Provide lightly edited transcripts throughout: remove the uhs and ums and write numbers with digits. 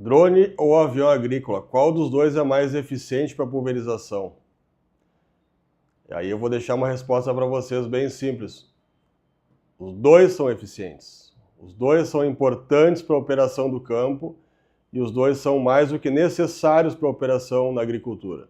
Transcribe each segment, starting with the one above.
Drone ou avião agrícola? Qual dos dois é mais eficiente para pulverização? E aí eu vou deixar uma resposta para vocês bem simples. Os dois são eficientes. Os dois são importantes para a operação do campo e os dois são mais do que necessários para a operação na agricultura.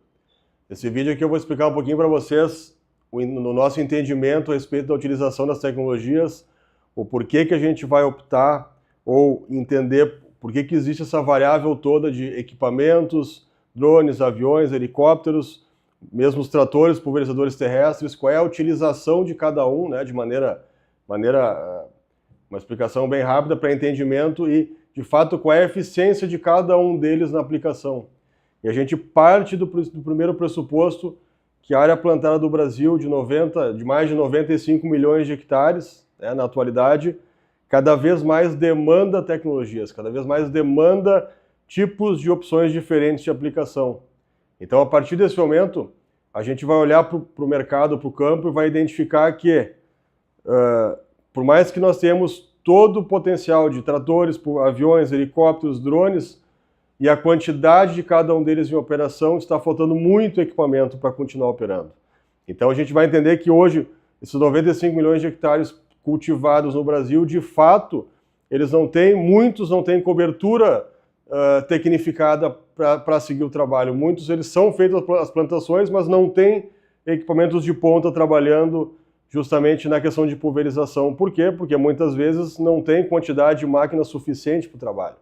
Nesse vídeo aqui eu vou explicar um pouquinho para vocês no nosso entendimento a respeito da utilização das tecnologias, o porquê que a gente vai optar ou entender por que existe essa variável toda de equipamentos, drones, aviões, helicópteros, mesmo os tratores, pulverizadores terrestres, qual é a utilização de cada um, né, de maneira uma explicação bem rápida para entendimento e, de fato, qual é a eficiência de cada um deles na aplicação. E a gente parte do primeiro pressuposto que a área plantada do Brasil, de mais de 95 milhões de hectares, né, na atualidade, cada vez mais demanda tecnologias, cada vez mais demanda tipos de opções diferentes de aplicação. Então, a partir desse momento, a gente vai olhar para o mercado, para o campo e vai identificar que, por mais que nós tenhamos todo o potencial de tratores, aviões, helicópteros, drones, e a quantidade de cada um deles em operação, está faltando muito equipamento para continuar operando. Então, a gente vai entender que hoje, esses 95 milhões de hectares cultivados no Brasil, de fato, muitos não têm cobertura tecnificada para seguir o trabalho. Muitos eles são feitos as plantações, mas não têm equipamentos de ponta trabalhando justamente na questão de pulverização. Por quê? Porque muitas vezes não tem quantidade de máquina suficiente para o trabalho.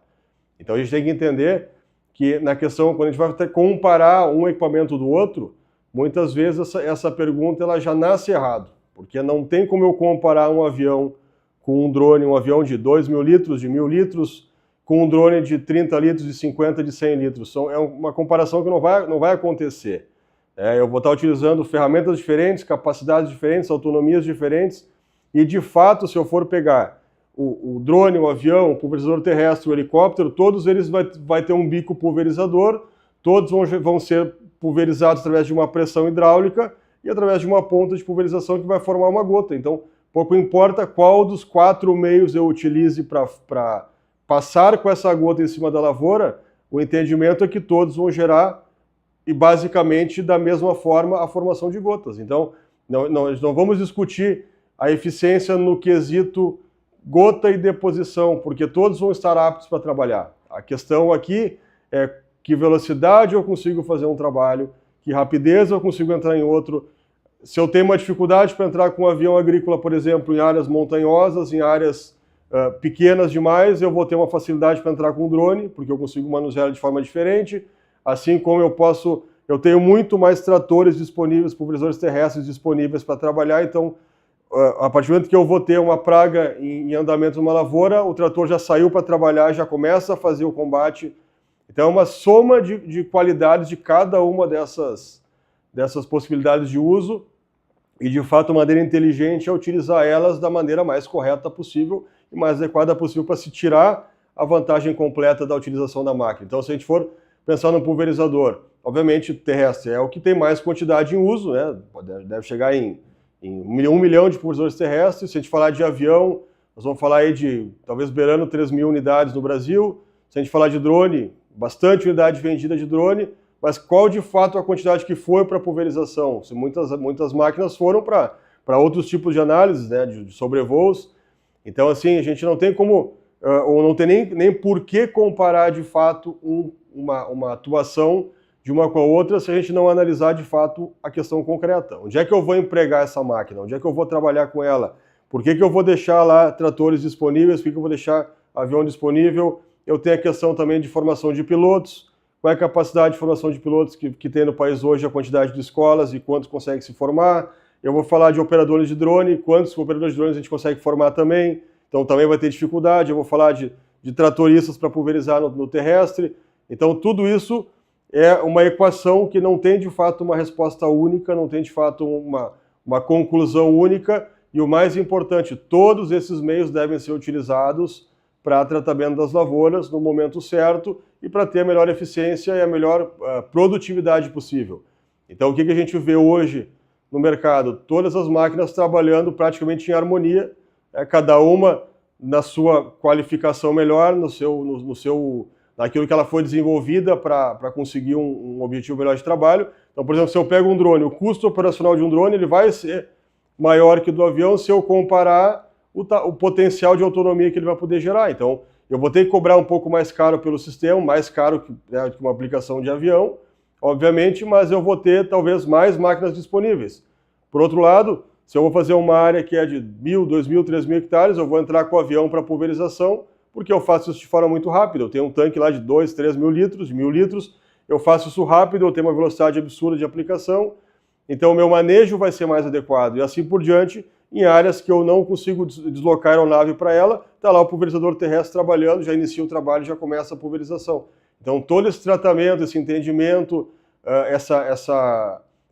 Então a gente tem que entender que na questão, quando a gente vai comparar um equipamento do outro, muitas vezes essa pergunta ela já nasce errado. Porque não tem como eu comparar um avião com um drone, um avião de 2.000 litros, de 1.000 litros, com um drone de 30 litros, de 50, de 100 litros. É uma comparação que não vai acontecer. Eu vou estar utilizando ferramentas diferentes, capacidades diferentes, autonomias diferentes, e de fato, se eu for pegar o drone, o avião, o pulverizador terrestre, o helicóptero, todos eles vai ter um bico pulverizador, todos vão ser pulverizados através de uma pressão hidráulica, e através de uma ponta de pulverização que vai formar uma gota. Então, pouco importa qual dos 4 meios eu utilize para passar com essa gota em cima da lavoura, o entendimento é que todos vão gerar, e basicamente, da mesma forma, a formação de gotas. Então, nós não vamos discutir a eficiência no quesito gota e deposição, porque todos vão estar aptos para trabalhar. A questão aqui é que velocidade eu consigo fazer um trabalho, que rapidez eu consigo entrar em outro. Se eu tenho uma dificuldade para entrar com um avião agrícola, por exemplo, em áreas montanhosas, em áreas pequenas demais, eu vou ter uma facilidade para entrar com um drone, porque eu consigo manusear de forma diferente, assim como eu tenho muito mais tratores disponíveis, pulverizadores terrestres disponíveis para trabalhar, então, a partir do momento que eu vou ter uma praga em andamento numa lavoura, o trator já saiu para trabalhar, já começa a fazer o combate. Então, é uma soma de qualidades de cada uma dessas possibilidades de uso e, de fato, a maneira inteligente é utilizar elas da maneira mais correta possível e mais adequada possível para se tirar a vantagem completa da utilização da máquina. Então, se a gente for pensar no pulverizador, obviamente, terrestre é o que tem mais quantidade em uso, né? Deve chegar em 1 milhão de pulverizadores terrestres. Se a gente falar de avião, nós vamos falar aí de, talvez, beirando 3.000 unidades no Brasil. Se a gente falar de drone, bastante unidade vendida de drone, mas qual de fato a quantidade que foi para pulverização? Se muitas máquinas foram para outros tipos de análise, né, de sobrevoos. Então, assim, a gente não tem como, ou não tem nem por que comparar de fato uma atuação de uma com a outra se a gente não analisar de fato a questão concreta. Onde é que eu vou empregar essa máquina? Onde é que eu vou trabalhar com ela? Por que eu vou deixar lá tratores disponíveis? Por que eu vou deixar avião disponível? Eu tenho a questão também de formação de pilotos. Qual é a capacidade de formação de pilotos que tem no país hoje, a quantidade de escolas e quantos conseguem se formar. Eu vou falar de operadores de drone, quantos operadores de drones a gente consegue formar também. Então também vai ter dificuldade. Eu vou falar de tratoristas para pulverizar no terrestre. Então tudo isso é uma equação que não tem de fato uma resposta única, não tem de fato uma conclusão única. E o mais importante, todos esses meios devem ser utilizados para tratamento das lavouras no momento certo e para ter a melhor eficiência e a melhor produtividade possível. Então, o que a gente vê hoje no mercado? Todas as máquinas trabalhando praticamente em harmonia, cada uma na sua qualificação melhor, no seu naquilo que ela foi desenvolvida para conseguir um objetivo melhor de trabalho. Então, por exemplo, se eu pego um drone, o custo operacional de um drone ele vai ser maior que do avião se eu comparar o potencial de autonomia que ele vai poder gerar. Então, eu vou ter que cobrar um pouco mais caro pelo sistema, mais caro que, né, que uma aplicação de avião, obviamente, mas eu vou ter talvez mais máquinas disponíveis. Por outro lado, se eu vou fazer uma área que é de 1.000, 2.000, 3.000 hectares, eu vou entrar com o avião para pulverização, porque eu faço isso de forma muito rápida. Eu tenho um tanque lá de 2, 3 mil litros, de 1.000 litros, eu faço isso rápido, eu tenho uma velocidade absurda de aplicação, então o meu manejo vai ser mais adequado. E assim por diante, em áreas que eu não consigo deslocar a aeronave para ela, está lá o pulverizador terrestre trabalhando, já inicia o trabalho e já começa a pulverização. Então todo esse tratamento, esse entendimento,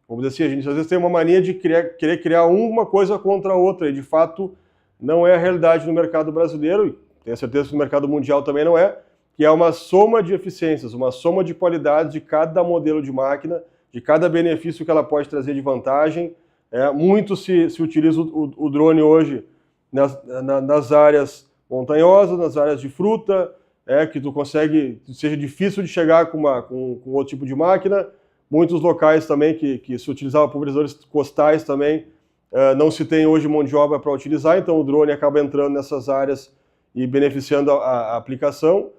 vamos dizer assim, a gente às vezes tem uma mania de querer criar uma coisa contra a outra, e de fato não é a realidade no mercado brasileiro, e tenho certeza que no mercado mundial também não é, que é uma soma de eficiências, uma soma de qualidades de cada modelo de máquina, de cada benefício que ela pode trazer de vantagem. Muito se utiliza o drone hoje nas áreas montanhosas, nas áreas de fruta, que tu consegue, seja difícil de chegar com outro tipo de máquina. Muitos locais também que se utilizavam pulverizadores costais também, não se tem hoje mão de obra para utilizar, então o drone acaba entrando nessas áreas e beneficiando a aplicação,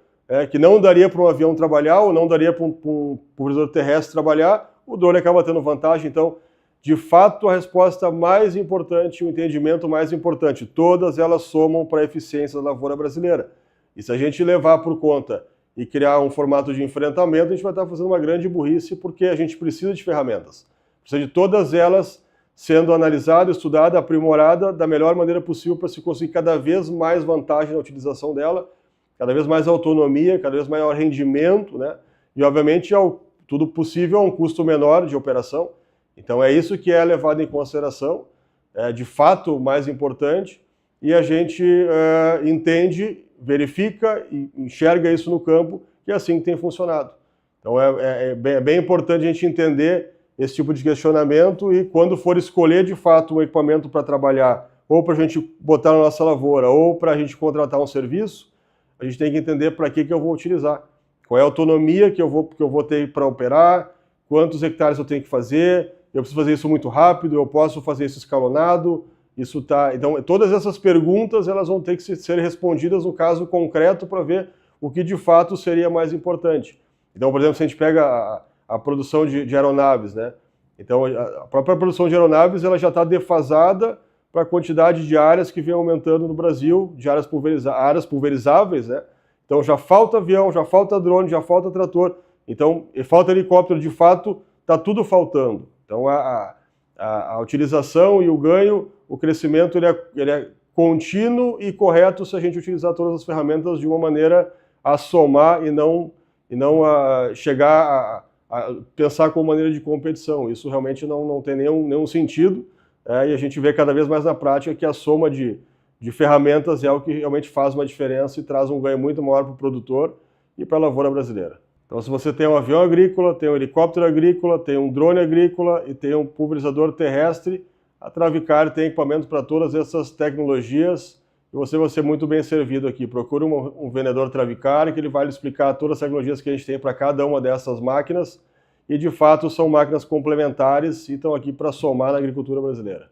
que não daria para um avião trabalhar ou não daria para um pulverizador terrestre trabalhar, o drone acaba tendo vantagem. Então, de fato, a resposta mais importante, o entendimento mais importante, todas elas somam para a eficiência da lavoura brasileira. E se a gente levar por conta e criar um formato de enfrentamento, a gente vai estar fazendo uma grande burrice, porque a gente precisa de ferramentas. Precisa de todas elas sendo analisada, estudada, aprimorada da melhor maneira possível para se conseguir cada vez mais vantagem na utilização dela, cada vez mais autonomia, cada vez maior rendimento, né? E, obviamente, tudo possível a um custo menor de operação. Então, é isso que é levado em consideração, de fato, o mais importante, e a gente entende, verifica e enxerga isso no campo, que é assim que tem funcionado. Então, é bem importante a gente entender esse tipo de questionamento e, quando for escolher, de fato, um equipamento para trabalhar, ou para a gente botar na nossa lavoura, ou para a gente contratar um serviço, a gente tem que entender para que eu vou utilizar. Qual é a autonomia que eu vou ter para operar, quantos hectares eu tenho que fazer, eu preciso fazer isso muito rápido, eu posso fazer isso escalonado, Então, todas essas perguntas elas vão ter que ser respondidas no caso concreto para ver o que de fato seria mais importante. Então, por exemplo, se a gente pega a produção de aeronaves, né? Então, a própria produção de aeronaves ela já está defasada para a quantidade de áreas que vem aumentando no Brasil, de áreas pulverizáveis, né? Então já falta avião, já falta drone, já falta trator, então falta helicóptero, de fato está tudo faltando. Então a utilização e o ganho, o crescimento ele é contínuo e correto se a gente utilizar todas as ferramentas de uma maneira a somar e não a chegar a pensar como maneira de competição. Isso realmente não tem nenhum sentido, e a gente vê cada vez mais na prática que a soma de ferramentas é o que realmente faz uma diferença e traz um ganho muito maior para o produtor e para a lavoura brasileira. Então, se você tem um avião agrícola, tem um helicóptero agrícola, tem um drone agrícola e tem um pulverizador terrestre, a Travicar tem equipamento para todas essas tecnologias e você vai ser muito bem servido aqui. Procure um vendedor Travicar que ele vai lhe explicar todas as tecnologias que a gente tem para cada uma dessas máquinas e, de fato, são máquinas complementares e estão aqui para somar na agricultura brasileira.